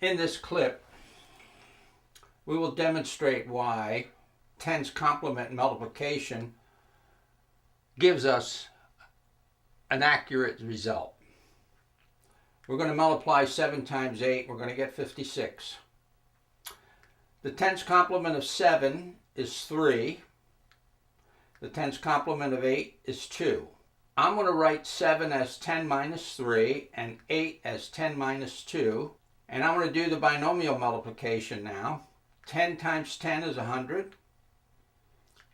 In this clip, we will demonstrate why tens complement multiplication gives us an accurate result. We're going to multiply 7 times 8. We're going to get 56. The tens complement of 7 is 3. The tens complement of 8 is 2. I'm going to write 7 as 10 minus 3 and 8 as 10 minus 2. And I'm going to do the binomial multiplication now. 10 times 10 is 100.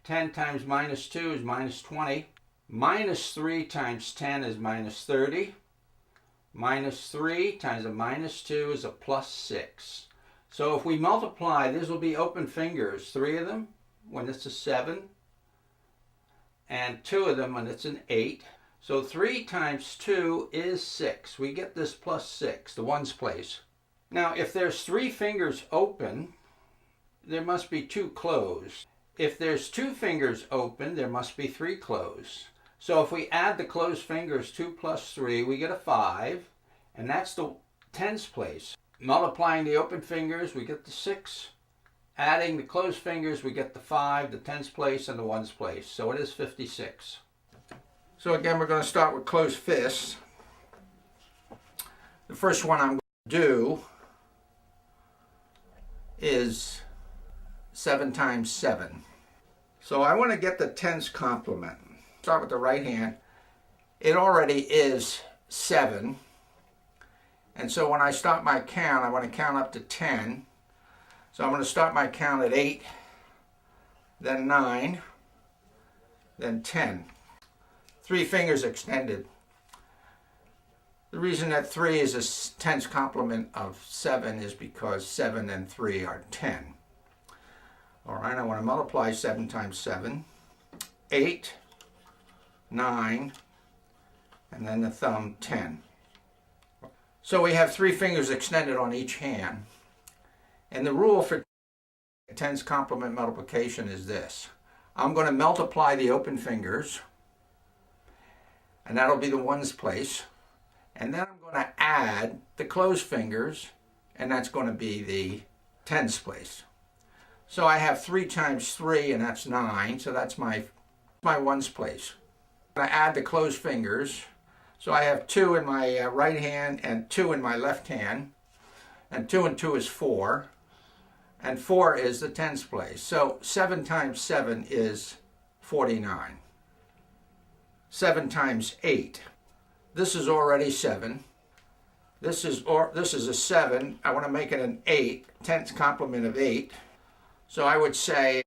10 times minus 2 is minus 20. Minus 3 times 10 is minus 30. Minus 3 times a minus 2 is a plus 6. So if we multiply, these will be open fingers. 3 of them when it's a 7. And 2 of them when it's an 8. So 3 times 2 is 6. We get this plus 6, the ones place. Now if there's 3 fingers open, there must be 2 closed. If there's 2 fingers open, there must be 3 closed. So if we add the closed fingers, 2 plus 3, we get a 5, and that's the tens place. Multiplying the open fingers, we get the 6. Adding the closed fingers, we get the 5, the tens place, and the ones place. So it is 56. So again, we're going to start with closed fists. The first one I'm going to do is 7 times 7. So I want to get the tens complement. Start with the right hand. It already is 7. And so when I start my count, I want to count up to 10. So I'm going to start my count at 8, then 9, then 10. 3 fingers extended. The reason that 3 is a tens complement of 7 is because 7 and 3 are 10. All right, I want to multiply 7 times 7. 8, 9, and then the thumb 10. So we have 3 fingers extended on each hand. And the rule for tens complement multiplication is this. I'm going to multiply the open fingers, and that'll be the ones place. And then I'm going to add the closed fingers, and that's going to be the tens place. So I have 3 times 3, and that's 9, so that's my ones place. I add the closed fingers, so I have 2 in my right hand and 2 in my left hand, and 2 and 2 is 4, and 4 is the tens place. So 7 times 7 is 49. 7 times 8. This is already 7. This is a 7. I want to make it an 8, tens complement of 8. So I would say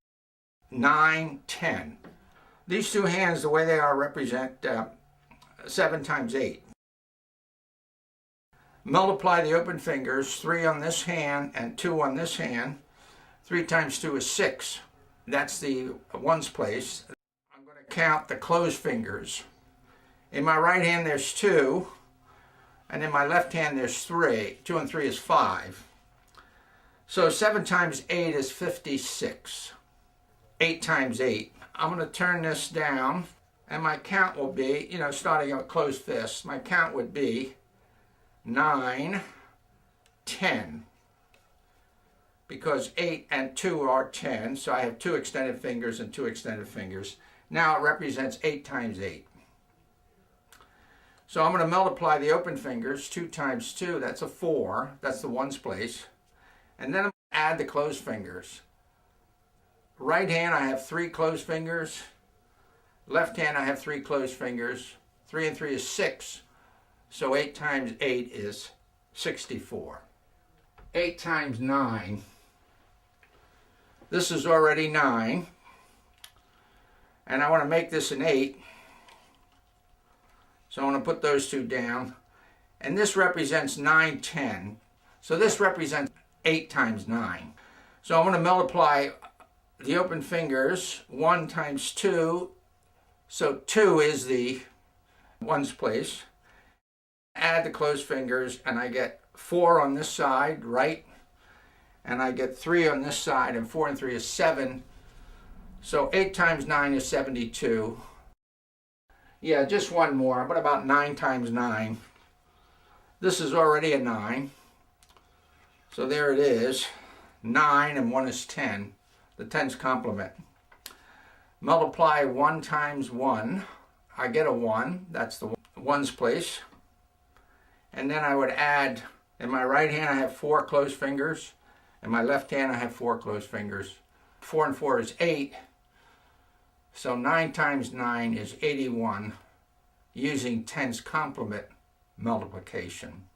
9, 10. These 2 hands, the way they are, represent 7 times 8. Multiply the open fingers, 3 on this hand and 2 on this hand. 3 times 2 is 6. That's the ones place. I'm going to count the closed fingers. In my right hand there's 2, and in my left hand there's 3. 2 and 3 is 5. So 7 times 8 is 56. 8 times 8. I'm going to turn this down, and my count will be, starting at closed fists, my count would be 9, 10. Because 8 and 2 are 10, so I have 2 extended fingers and 2 extended fingers. Now it represents 8 times 8. So I'm going to multiply the open fingers. 2 times 2, that's a 4. That's the ones place. And then I'm going to add the closed fingers. Right hand, I have 3 closed fingers. Left hand, I have 3 closed fingers. 3 and 3 is 6. So 8 times 8 is 64. 8 times 9. This is already 9. And I want to make this an 8. So I want to put those 2 down. And this represents 9, 10. So this represents 8 times 9. So I'm going to multiply the open fingers. 1 times 2. So 2 is the ones place. Add the closed fingers, and I get 4 on this side, right? And I get 3 on this side, and 4 and 3 is 7. So 8 times 9 is 72. Yeah, just one more. What about 9 times 9? This is already a 9. So there it is, 9 and 1 is 10, the tens complement. Multiply 1 times 1, I get a 1, that's the ones place. And then I would add, in my right hand I have 4 closed fingers, in my left hand I have 4 closed fingers. 4 and 4 is 8, so 9 times 9 is 81, using tens complement multiplication.